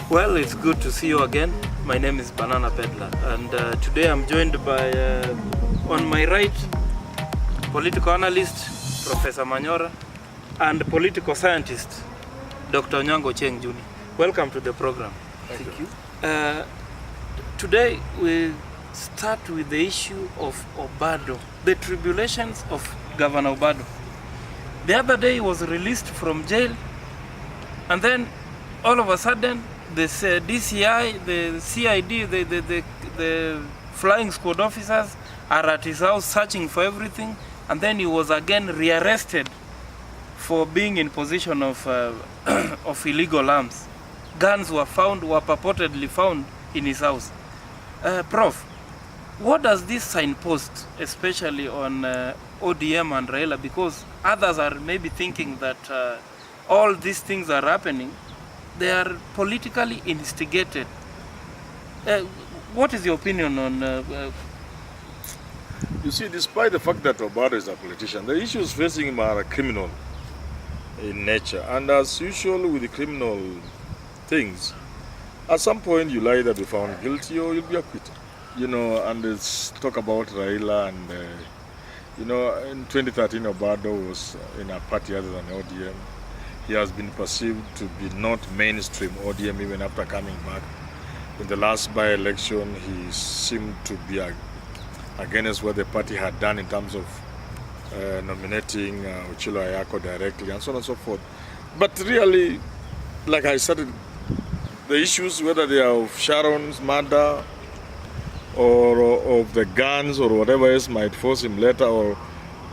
Well, it's good to see you again. My name is Banana Peddler, and today I'm joined by, on my right, political analyst Professor Manyora and political scientist Dr. Onyango Ochieng Jr. Welcome to the program. Thank you. Today we start with the issue of Obado, the tribulations of Governor Obado. The other day he was released from jail, and then all of a sudden this DCI, the CID, the flying squad officers are at his house searching for everything, and then he was again rearrested for being in possession of of illegal arms. Guns were purportedly found in his house. Prof, what does this signpost, especially on ODM and Raila, because others are maybe thinking that all these things are happening, they are politically instigated. What is your opinion on... You see, despite the fact that Obado is a politician, the issues facing him are criminal in nature. And as usual with the criminal things, at some point you'll either be found guilty or you'll be acquitted. You know, and it's talk about Raila and, you know, in 2013 Obado was in a party other than ODM. He has been perceived to be not mainstream ODM even after coming back. In the last by-election, he seemed to be against what the party had done in terms of nominating Ochieng directly and so on and so forth. But really, like I said, the issues, whether they are of Sharon's murder or of the guns or whatever else might force him later,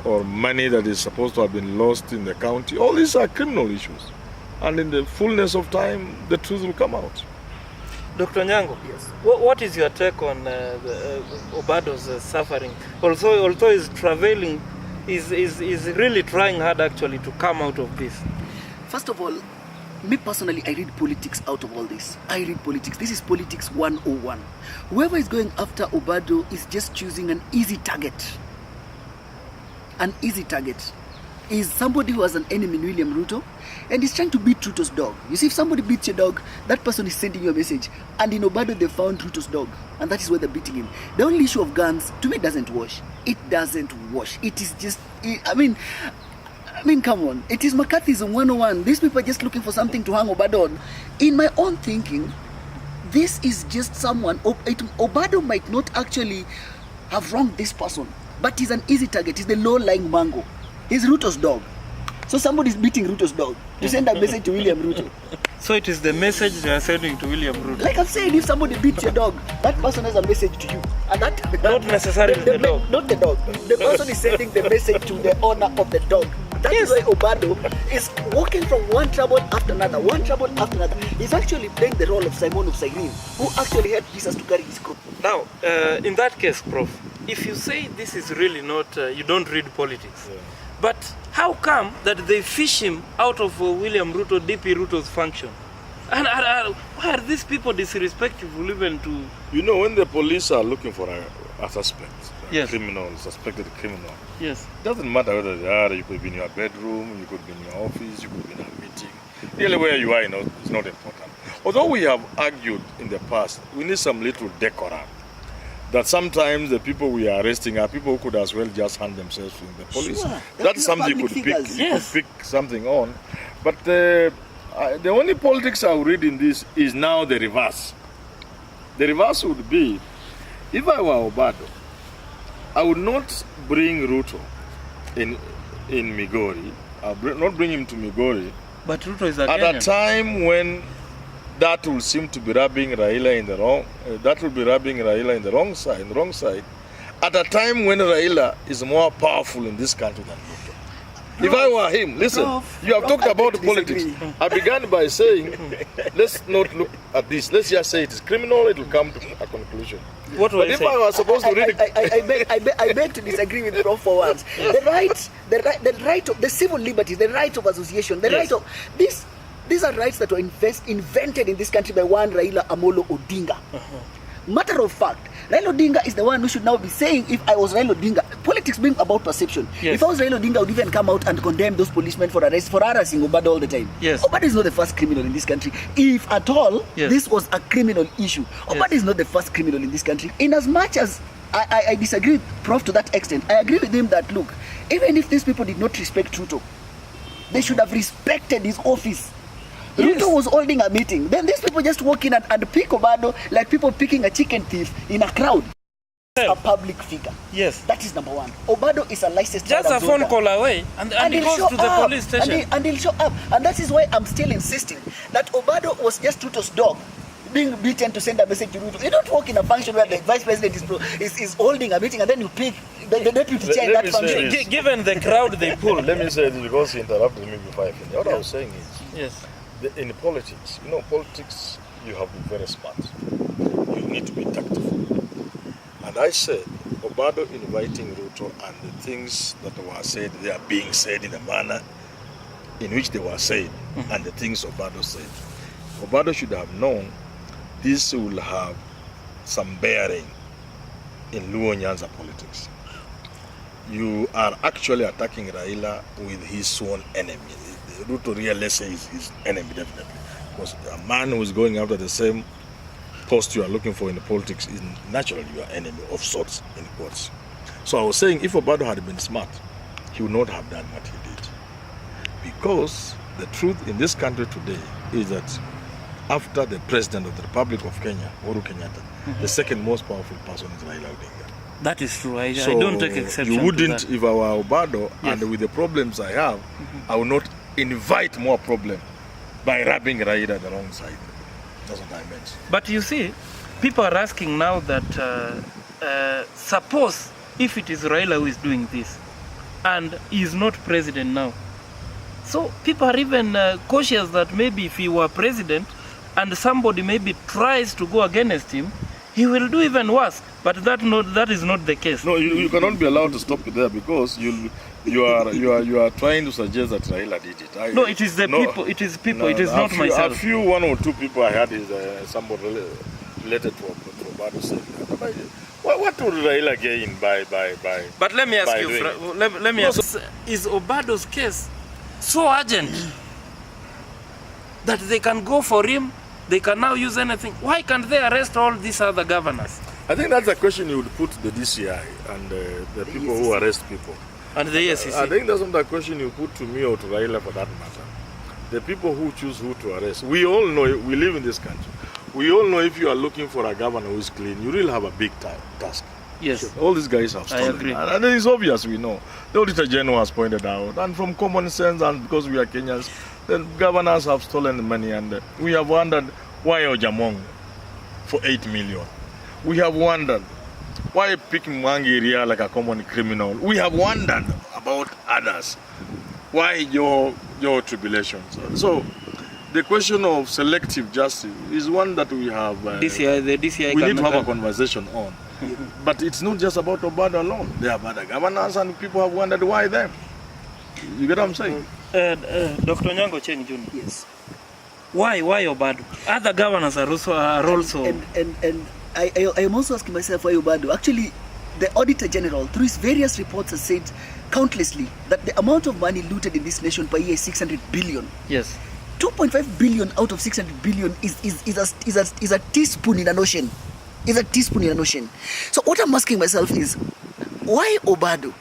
or money that is supposed to have been lost in the county, all these are criminal issues. And in the fullness of time, the truth will come out. Dr. Onyango, yes. What is your take on Obado's suffering? Although he's traveling, is really trying hard actually to come out of this. First of all, me personally, I read politics out of all this. I read politics. This is politics 101. Whoever is going after Obado is just choosing an easy target. An easy target is somebody who has an enemy in William Ruto and is trying to beat Ruto's dog. You see, if somebody beats your dog, that person is sending you a message. And in Obado, they found Ruto's dog, and that is why they're beating him. The only issue of guns, to me, doesn't wash. It doesn't wash. It is just, I mean, come on. It is McCarthyism 101. These people are just looking for something to hang Obado on. In my own thinking, this is just someone, Obado might not actually have wronged this person, but he's an easy target. He's the low-lying mango. He's Ruto's dog. So somebody's beating Ruto's dog to send a message to William Ruto. So it is the message they are sending to William Ruto. Like I've said, if somebody beats your dog, that person has a message to you. And that not necessarily the dog. Not the dog. The person is sending the message to the owner of the dog. That is why Obado is walking from one trouble after another, one trouble after another. He's actually playing the role of Simon of Cyrene, who actually helped Jesus to carry his cross. Now, in that case, Prof, if you say this is really not, you don't read politics, but how come that they fish him out of William Ruto, DP Ruto's function? And why are these people disrespectful even to... You know, when the police are looking for a suspect, yes, criminal, suspected criminal, yes, it doesn't matter whether they are, you could be in your bedroom, you could be in your office, you could be in a meeting. Really where you are, you know, it's not important. Although we have argued in the past, we need some little decorum. That sometimes the people we are arresting are people who could as well just hand themselves in the police. Sure. That's something you could pick. Figures. You could pick something on. But the only politics I would read in this is now the reverse. The reverse would be, if I were Obado, I would not bring Ruto in Migori. I would not bring him to Migori. But Ruto is a at a time when that will seem to be rubbing Raila in the wrong. That will be rubbing Raila in the wrong side. At a time when Raila is more powerful in this country than Ruto. If I were him, listen. You have talked about politics. I began by saying, let's not look at this. Let's just say it is criminal. It will come to a conclusion. What were you saying? I was supposed to read it, I beg to disagree with Prof for once. The right of the civil liberties, the right of association, the right of this. These are rights that were invented in this country by one Raila Amolo Odinga. Matter of fact, Raila Odinga is the one who should now be saying, if I was Raila Odinga, politics being about perception. Yes. If I was Raila Odinga, I would even come out and condemn those policemen for harassing Obado all the time. Yes. Obado is not the first criminal in this country. If at all, Yes. this was a criminal issue. Obado is not the first criminal in this country. In as much as I disagree with Prof to that extent, I agree with him that, look, even if these people did not respect Ruto, they should have respected his office. Yes. Ruto was holding a meeting. Then these people just walk in and pick Obado like people picking a chicken thief in a crowd. A public figure. Yes. That is number one. Obado is a licensed Just a phone call away, and he he'll goes show to the up, police station. and he'll show up. And that is why I'm still insisting that Obado was just Ruto's dog being beaten to send a message to Ruto. You don't work in a function where the vice president is holding a meeting and then you pick the deputy chair in that function. Given the crowd they pull. Let me say this because he interrupted me before I finished. What I was saying is, Yes. in politics, politics, you have to be very smart. You need to be tactful. And I said, Obado inviting Ruto and the things that were said, they are being said in a manner in which they were said, and the things Obado said. Obado should have known this will have some bearing in Luo Nyanza politics. You are actually attacking Raila with his sworn enemy. Ruto really, let's say, is his enemy, definitely. Because a man who is going after the same post you are looking for in the politics is naturally your enemy of sorts, in quotes. So I was saying, if Obado had been smart, he would not have done what he did. Because the truth in this country today is that after the President of the Republic of Kenya, Uhuru Kenyatta, the second most powerful person is Raila Odinga. That is true. I So don't take exception you wouldn't, to that. if I were Obado, Yes. and with the problems I have, I would not invite more problem by rubbing Raila the wrong side. That's what I meant. But you see, people are asking now that suppose if it is Raila who is doing this and he is not president now. So people are even cautious that maybe if he were president and somebody maybe tries to go against him, he will do even worse. But that is not the case. No, you cannot be allowed to stop it there because you are trying to suggest that Raila did it. No, it is the people. It is people. It is not myself. A few, one or two people I had is somebody related to Obado saying that. What would Raila gain by? But let me ask by you, doing it? let me ask, is Obado's case so urgent that they can go for him? They can now use anything. Why can't they arrest all these other governors? I think that's a question you would put to the DCI and the people who arrest people. And the ESCC. I think that's not a question you put to me or to Raila for that matter. The people who choose who to arrest. We all know, we live in this country. We all know if you are looking for a governor who is clean, you really have a big task. Yes. All these guys have I stolen. agree. And it's obvious, we know. The Auditor General has pointed out, and from common sense, and because we are Kenyans, the governors have stolen the money, and we have wondered why Ojamong for 8 million. We have wondered why picking Mwangi like a common criminal. We have wondered about others. Why your tribulations? So the question of selective justice is one that we have. The DCI. We need to have a conversation on. But it's not just about Obado alone. There are other governors, and people have wondered why them. You get what I'm saying? Dr. Onyango Ochieng Jr. Yes. Why Obado? Other governors are also. And I am also asking myself why Obado. Actually, the Auditor General, through his various reports, has said countlessly that the amount of money looted in this nation per year is 600 billion. Yes. 2.5 billion out of 600 billion is a teaspoon in an ocean. Is a teaspoon in an ocean. So what I'm asking myself is, why Obado?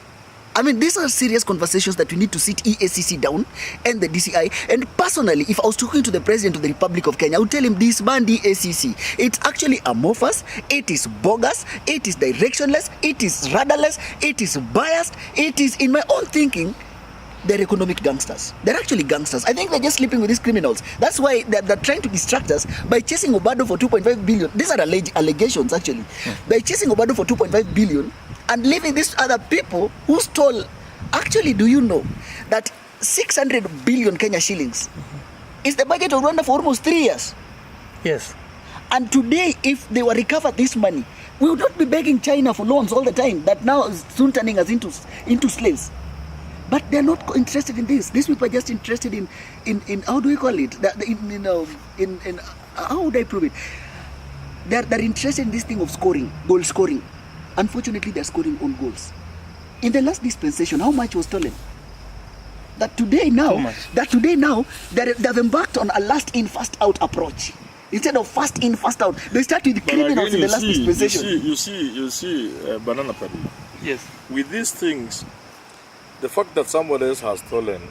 I mean, these are serious conversations that we need to sit EACC down and the DCI. And personally, if I was talking to the President of the Republic of Kenya, I would tell him this man EACC, it's actually amorphous, it is bogus, it is directionless, it is rudderless, it is biased, it is, in my own thinking, they're economic gangsters. They're actually gangsters. I think they're just sleeping with these criminals. That's why they're trying to distract us by chasing Obado for 2.5 billion. These are allegations, actually. By chasing Obado for 2.5 billion and leaving these other people who stole. Actually, do you know that 600 billion Kenya shillings is the budget of Rwanda for almost 3 years? Yes. And today, if they were recovered this money, we would not be begging China for loans all the time, that now is soon turning us into slaves. But they're not interested in this. These people are just interested in how do we call it? In how would I prove it? They're interested in this thing of scoring, goal scoring. Unfortunately, they're scoring own goals. In the last dispensation, how much was stolen? That today now, they've embarked on a last in, first out approach. Instead of first in, first out, they start with the criminals again, in the last dispensation. You see, Banana Peddler. Yes. With these things, the fact that somebody else has stolen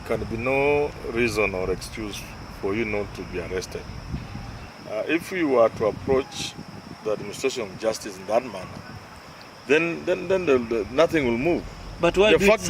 can be no reason or excuse for you not to be arrested. If you were to approach the administration of justice in that manner, then nothing will move. But why the fact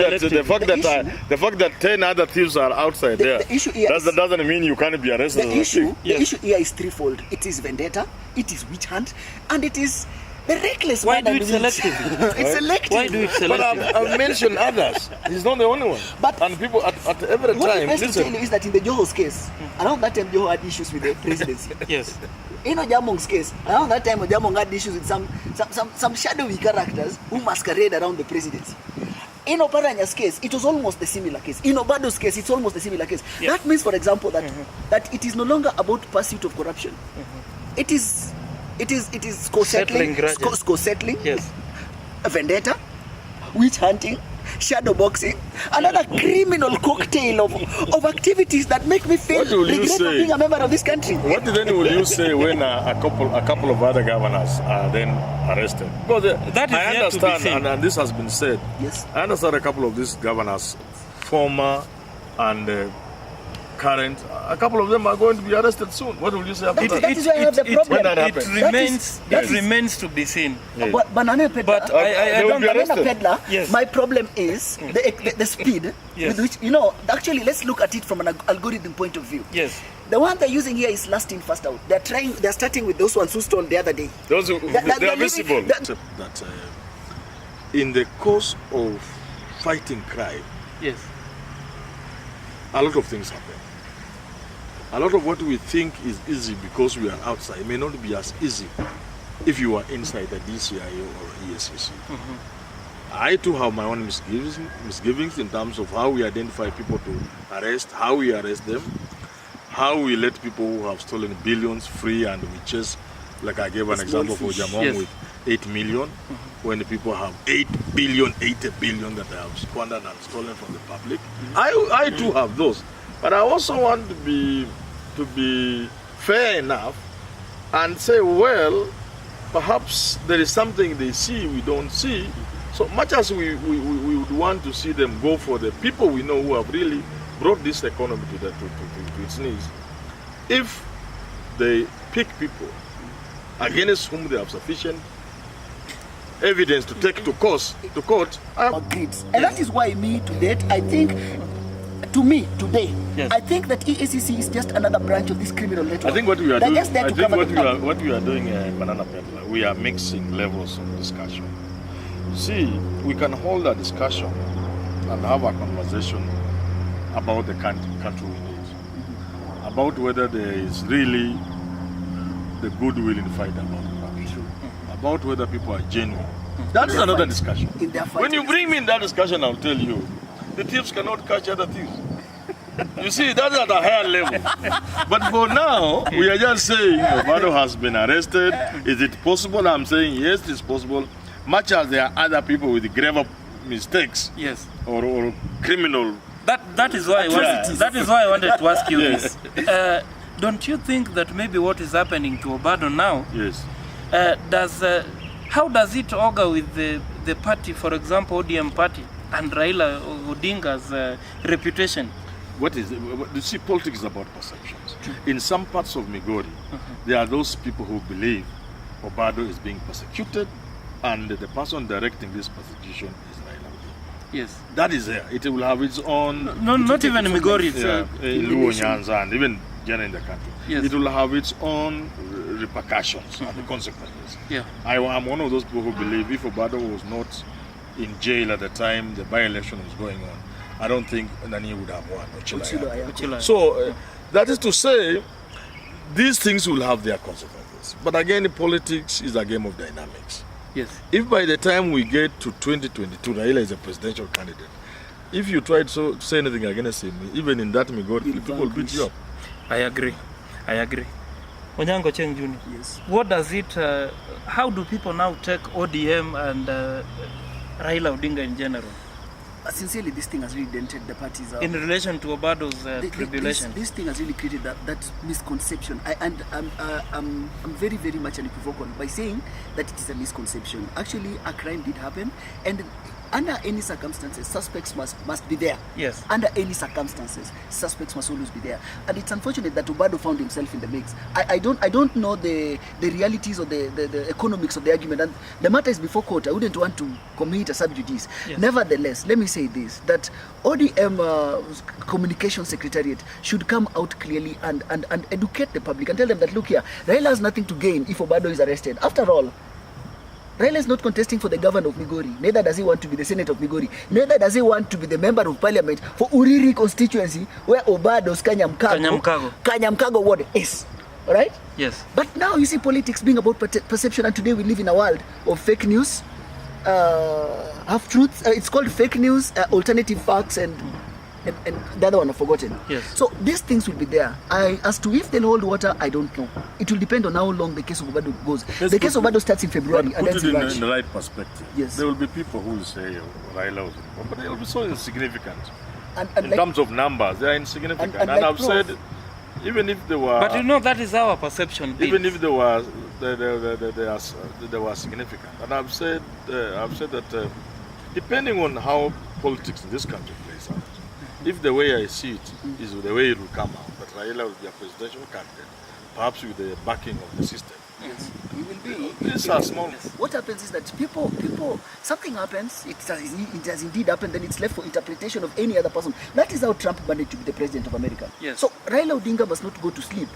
that 10 other thieves are outside there doesn't mean you can't be arrested. The issue here is threefold. It is vendetta, it is witch hunt, and it is the reckless. Why do it selective? It's selective. Why do it selective? But I've mentioned others. He's not the only one. And people at every what time. What I tell you is that in the Joho's case, around that time Joho had issues with the presidency. Yes. In Ojamong's case, around that time Ojamong had issues with some shadowy characters who masquerade around the presidency. In Oparanya's case, it was almost a similar case. In Obado's case, it's almost a similar case. Yeah. That means, for example, that it is no longer about pursuit of corruption. It is score-settling, yes, vendetta, witch hunting, shadow boxing, another criminal cocktail of activities that make me feel regret of being a member of this country. What then will you say when a couple of other governors are then arrested? Because I understand, and this has been said. Yes. I understand a couple of these governors, former and current, a couple of them are going to be arrested soon. What will you say about that? That is why I have the problem. It remains to be seen. Yes. Banana Peddler, but I don't Banana Peddler, yes. My problem is the speed yes. with which, actually let's look at it from an algorithm point of view. Yes. The one they're using here is last in, first out. They're starting with those ones who stole the other day. Those who they are visible. That in the course of fighting crime, yes, a lot of things happen. A lot of what we think is easy because we are outside may not be as easy if you are inside the DCIO or ESCC. I too have my own misgivings in terms of how we identify people to arrest, how we arrest them, how we let people who have stolen billions free and we chase, like I gave an example for Jamong yes. with 8 million, when the people have 80 billion that they have squandered and stolen from the public. I too have those. But I also want to be fair enough and say, well, perhaps there is something they see we don't see. So much as we would want to see them go for the people we know who have really brought this economy to its knees, if they pick people against whom they have sufficient evidence to take to court, I agreed. And that is why to date, I think, to me, today, yes. I think that EACC is just another branch of this criminal network. I think what we are doing, what we are doing, Banana Peddler, we are mixing levels of discussion. See, we can hold a discussion and have a conversation about the country we need, about whether there is really the goodwill in the fight about corruption, about whether people are genuine. That is another discussion. When you bring me in that discussion, I'll tell you, the thieves cannot catch other thieves. You see, that's at a higher level. But for now, we are just saying Obado has been arrested. Is it possible? I'm saying yes, it's possible. Much as there are other people with grave mistakes, yes, or criminal. That is why I wanted to ask you this. Don't you think that maybe what is happening to Obado now? Yes. How does it augur with the party, for example, ODM party, and Raila Odinga's reputation? What is it? You see, politics is about perceptions. In some parts of Migori, there are those people who believe Obado is being persecuted, and the person directing this persecution is Raila Odinga. Yes. That is there. It will have its own... No, not even Migori. In Luo, Nyanza, and even generally in the country. Yes. It will have its own repercussions and consequences. Yeah. I'm one of those people who believe if Obado was not in jail at the time the by-election was going on, I don't think Nani would have won. Ochilaya. So that is to say, these things will have their consequences. But again, politics is a game of dynamics. Yes. If by the time we get to 2022, Raila is a presidential candidate, if you try to say anything against him, even in that Migori, people will beat you up. I agree. Onyango Ochieng Jr. Yes. What does it? How do people now take ODM and Raila Odinga in general? Sincerely, this thing has really dented the parties. In relation to Obado's tribulation? This thing has really created that misconception. I'm very, very much unequivocal by saying that it is a misconception. Actually, a crime did happen, and under any circumstances, suspects must be there. Yes. Under any circumstances, suspects must always be there. And it's unfortunate that Obado found himself in the mix. I don't know the realities or the economics of the argument. And the matter is before court. I wouldn't want to commit a sub judice. Yes. Nevertheless, let me say this, that ODM communication secretariat should come out clearly and educate the public and tell them that, look here, Raila has nothing to gain if Obado is arrested. After all, Raila is not contesting for the governor of Migori. Neither does he want to be the senator of Migori. Neither does he want to be the member of parliament for Uriri constituency, where Obado's Kanyamkago ward is. Alright? Yes. But now you see politics being about perception, and today we live in a world of fake news, half-truths. It's called fake news, alternative facts, and the other one I've forgotten. Yes. So these things will be there. As to if they'll hold water, I don't know. It will depend on how long the case of Obado goes. The case of Obado starts in February and ends in March. March. In the right perspective. Yes. There will be people who will say Raila was involved, but they will be so insignificant. And In like, terms of numbers, they are insignificant. and And like I've Prof, said, even if they were... But you know, that is our perception. Even if they were significant. And I've said that depending on how politics in this country plays out, if the way I see it is the way it will come out, that Raila will be a presidential candidate, perhaps with the backing of the system. yes, it will be. These are small. What happens is that people, something happens, it has indeed happened, then it's left for interpretation of any other person. That is how Trump managed to be the president of America. Yes. So Raila Odinga must not go to sleep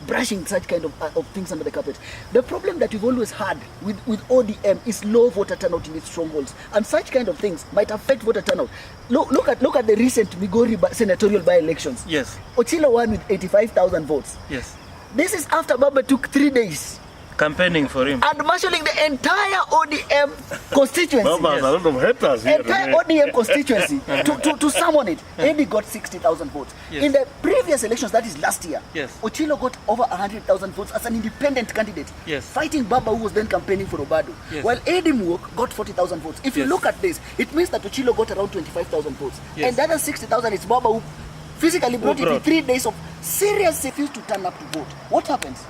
brushing such kind of things under the carpet. The problem that we've always had with ODM is low voter turnout in its strongholds, and such kind of things might affect voter turnout. Look at the recent Migori senatorial by-elections. Yes. Ochilo won with 85,000 votes. Yes. This is after Baba took 3 days Campaigning for him. and marshalling the entire ODM constituency. Baba has a lot of haters here. Entire ODM constituency to summon it. Eddie got 60,000 votes. Yes. In the previous elections, that is last year, Yes. Ochilo got over 100,000 votes as an independent candidate, Yes. fighting Baba, who was then campaigning for Obado. Yes. While Eddie Muok got 40,000 votes. If you Yes. look at this, it means that Ochilo got around 25,000 votes. Yes. And the other 60,000 is Baba, who physically brought it in 3 days of serious refuse to turn up to vote. What happens?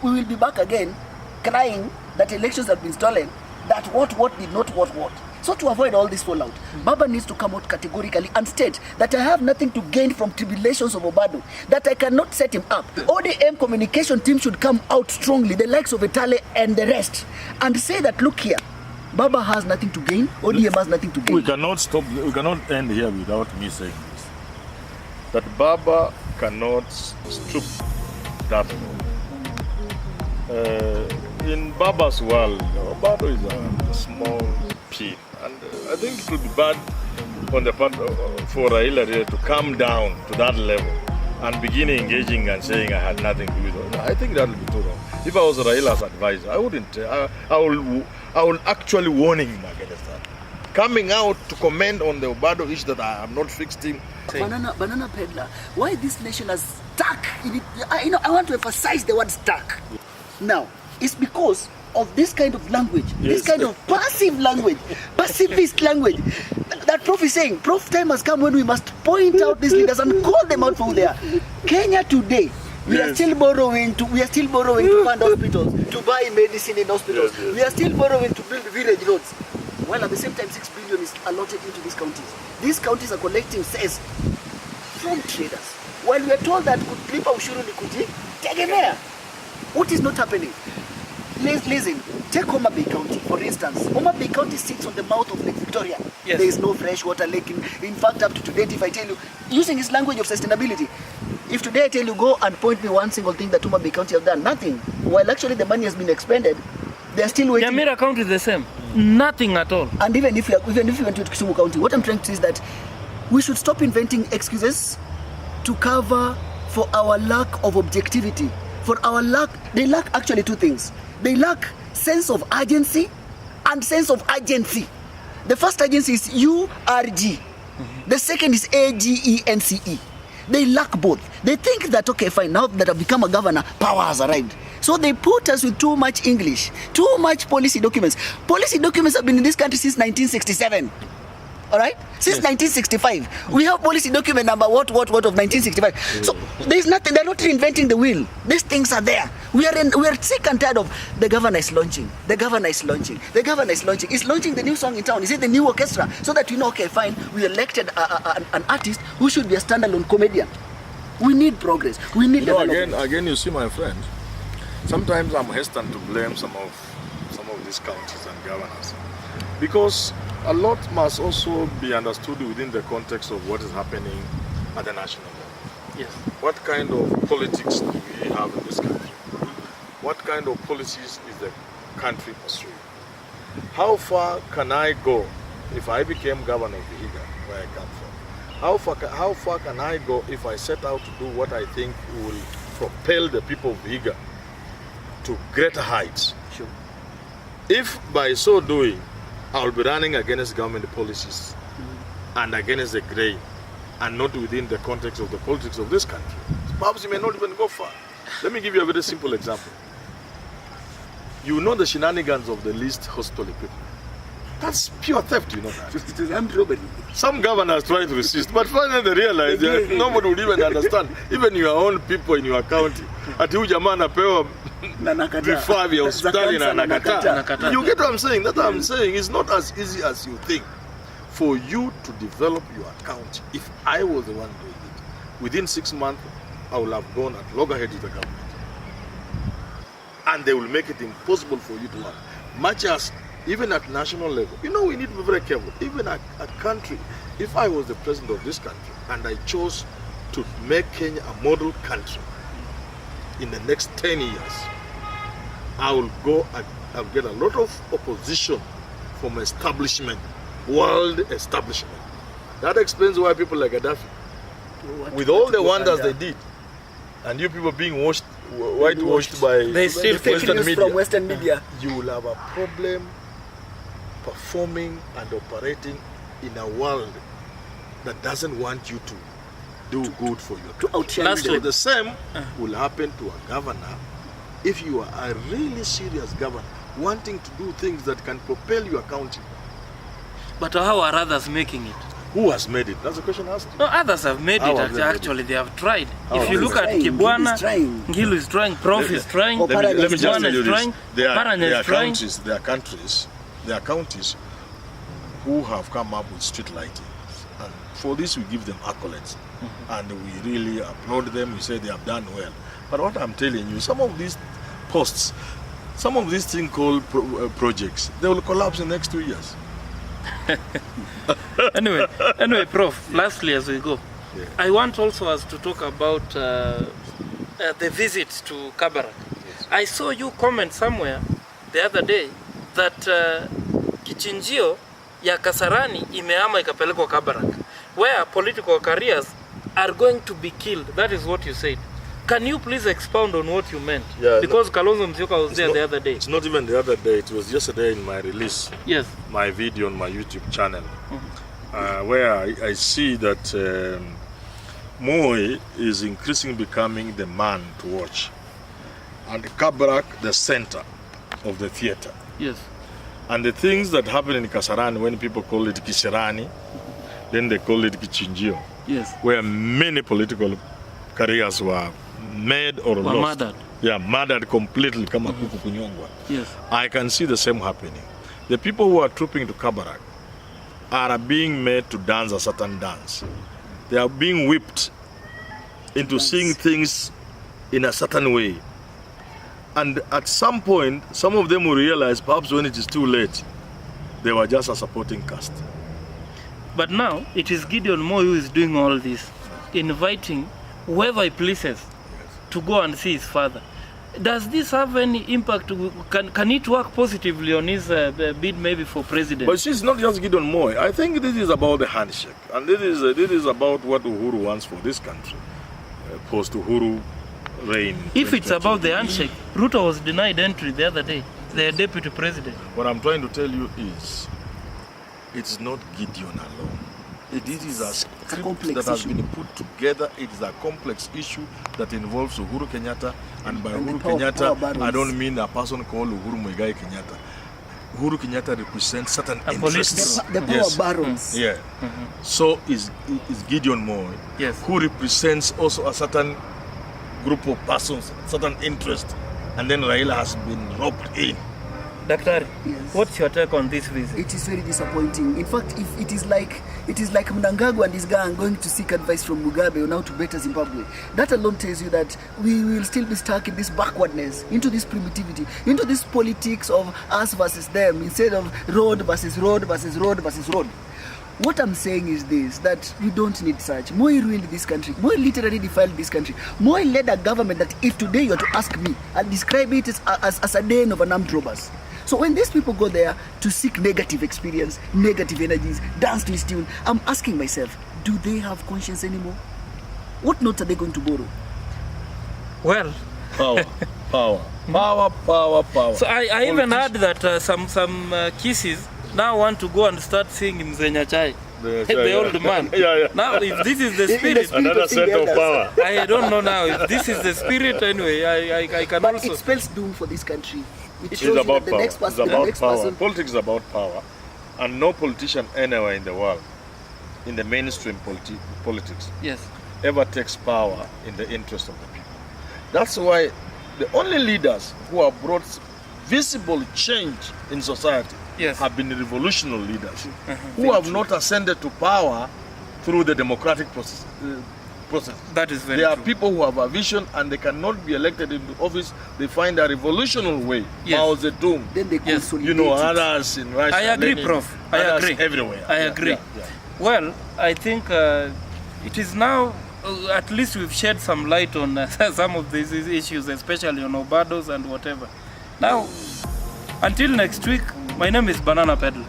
We will be back again crying that elections have been stolen, that what did not what. So to avoid all this fallout, Baba needs to come out categorically and state that I have nothing to gain from tribulations of Obado, that I cannot set him up. The ODM communication team should come out strongly, the likes of Etale and the rest, and say that, look here, Baba has nothing to gain, ODM has nothing to gain. We cannot end here without me saying this. That Baba cannot stoop that low. In Baba's world, Obado is a small pin. And I think it would be bad on the part for Raila to come down to that level and begin engaging and saying I had nothing to do with it. I think that would be too wrong. If I was Raila's advisor, I wouldn't. I will actually warn him against that. Coming out to comment on the Obado issue that I have not fixed him. Banana Peddler, why this nation has stuck in it? I want to emphasize the word stuck. Now, it's because of this kind of language, Yes. this kind of passive language, pacifist language. That Prof is saying, Prof, time has come when we must point out these leaders and call them out for who they are. Kenya today, we are still borrowing to fund hospitals, to buy medicine in hospitals. Yes. We are still borrowing to build village roads. While at the same time 6 billion is allotted into these counties. These counties are collecting cess from traders. While we are told that kulipa ushuru ni kujitegemea. What is not happening? Listen, take Homa Bay County, for instance. Homa Bay County sits on the mouth of Lake Victoria. Yes. There is no freshwater lake. In fact, up to today, if I tell you, using his language of sustainability, if today I tell you, go and point me one single thing that Homa Bay County have done, nothing. While actually the money has been expended, they are still waiting. Nyamira County is the same. Nothing at all. And even if you went to Kisumu County, what I'm trying to say is that we should stop inventing excuses to cover for our lack of objectivity. They lack actually 2 things. They lack sense of urgency and sense of agency. The first agency is URG. The second is AGENCE. They lack both. They think that, okay, fine, now that I've become a governor, power has arrived. So they put us with too much English, too much policy documents. Policy documents have been in this country since 1967. All right? Since 1965. We have policy document number what of 1965. So there's nothing, they're not reinventing the wheel. These things are there. We are sick and tired of the governor is launching. The governor is launching. The governor is launching. He's launching the new song in town. Is it the new orchestra? So that we know, okay, fine, we elected an artist who should be a standalone comedian. We need progress. We need development. Again, you see, my friend, sometimes I'm hesitant to blame some of these counties and governors, because a lot must also be understood within the context of what is happening at the national level. Yes. What kind of politics do we have in this country? What kind of policies is the country pursuing? How far can I go if I became governor of Vihiga, where I come from? How far can I go if I set out to do what I think will propel the people of Vihiga to greater heights? Sure. If by so doing, I will be running against government policies and against the grain, and not within the context of the politics of this country, perhaps you may not even go far. Let me give you a very simple example. You know the shenanigans of the least hostile people. That's pure theft, you know that. It is armed robbery. Some governors try to resist, but finally they realize that nobody would even understand. Even your own people in your county. Ati huyu jamaa anapewa vifaa vya hospitali na anakataa. You get what I'm saying? That I'm saying is not as easy as you think. For you to develop your county, if I was the one doing it, within 6 months, I will have gone at loggerheads with the government. And they will make it impossible for you to work. Much as even at national level, you know, we need to be very careful. Even at country, if I was the president of this country and I chose to make Kenya a model country in the next 10 years, I will go and I'll get a lot of opposition from establishment, world establishment. That explains why people like Gaddafi, with all the wonders they did, and you people being whitewashed by Western media, you will have a problem performing and operating in a world that doesn't want you to do good for you. So the same will happen to a governor if you are a really serious governor wanting to do things that can propel your county. But how are others making it? Who has made it? That's the question asked. No, others have made it. Actually, they have tried. If you look at Kibwana, Ngilu is trying, Prof is trying, let me just tell you this. There are counties who have come up with street lighting. And for this, we give them accolades. And we really applaud them. We say they have done well. But what I'm telling you, some of these posts, some of these things called projects, they will collapse in the next 2 years. Anyway, Prof, lastly as we go, I want also us to talk about the visit to Kabarak. Yes. I saw you comment somewhere the other day that kichinjio ya Kasarani imehama ikapelekwa Kabarak, where political careers are going to be killed. That is what you said. Can you please expound on what you meant? Yeah, because Kalonzo Musyoka was there the other day. It's not even the other day. It was yesterday in my release. Yes. My video on my YouTube channel, where I see that Moi is increasingly becoming the man to watch, and Kabarak the center of the theater. Yes. And the things that happen in Kasarani, when people call it Kisirani, then they call it Kichinjio. Yes. Where many political careers were made or lost. Murdered. Yeah, murdered completely. Kama kuku kunyongwa. Yes. I can see the same happening. The people who are trooping to Kabarak are being made to dance a certain dance. They are being whipped into seeing things in a certain way. And at some point, some of them will realize, perhaps when it is too late, they were just a supporting cast. But now, it is Gideon Moi who is doing all this, inviting whoever he pleases to go and see his father. Does this have any impact? Can it work positively on his bid maybe for president? But it's not just Gideon Moi. I think this is about the handshake. And this is about what Uhuru wants for this country, post-Uhuru reign. If it's about the handshake, Ruto was denied entry the other day, the deputy president. What I'm trying to tell you is, it's not Gideon alone. This is script that has been put together. It is a complex issue that involves Uhuru Kenyatta, and by Uhuru Kenyatta, I don't mean a person called Uhuru Muigai Kenyatta. Uhuru Kenyatta represents certain interests. The power barons. Yeah. So is Gideon Moi, who represents also a certain group of persons, certain interest, and then Raila has been roped in. Dr. What's your take on this visit? It is very disappointing. In fact, if it is like Mnangagwa and his gang going to seek advice from Mugabe on how to better Zimbabwe, that alone tells you that we will still be stuck in this backwardness, into this primitivity, into this politics of us versus them, instead of road versus road versus road versus road. What I'm saying is this, that we don't need such. Moi ruined this country. Moi literally defiled this country. Moi led a government that if today you are to ask me, I'll describe it as a den of armed robbers. So when these people go there to seek negative experience, negative energies, dance to his tune, I'm asking myself, do they have conscience anymore? What notes are they going to borrow? Well, Power. So I even heard that some kisses now want to go and start singing Zenyachai. The old man. Now, if this is the spirit, another set of power. I don't know now. If this is the spirit, anyway, I can but also. It spells doom for this country. It's about power. Next person, it's about power. Politics is about power, and no politician anywhere in the world, in the mainstream politics, ever takes power in the interest of the people. That's why the only leaders who have brought visible change in society have been revolutionary leaders who have not ascended to power through the democratic process. That is very There true. are people who have a vision and they cannot be elected into office. They find a revolutionary way. Mao Zedong. Then they consolidate You know, others in Russia. I agree, Lenin, Prof. I agree. Everywhere. I agree. Well, I think it is now, at least we've shed some light on some of these issues, especially on Obados and whatever. Now, until next week, my name is Banana Peddler.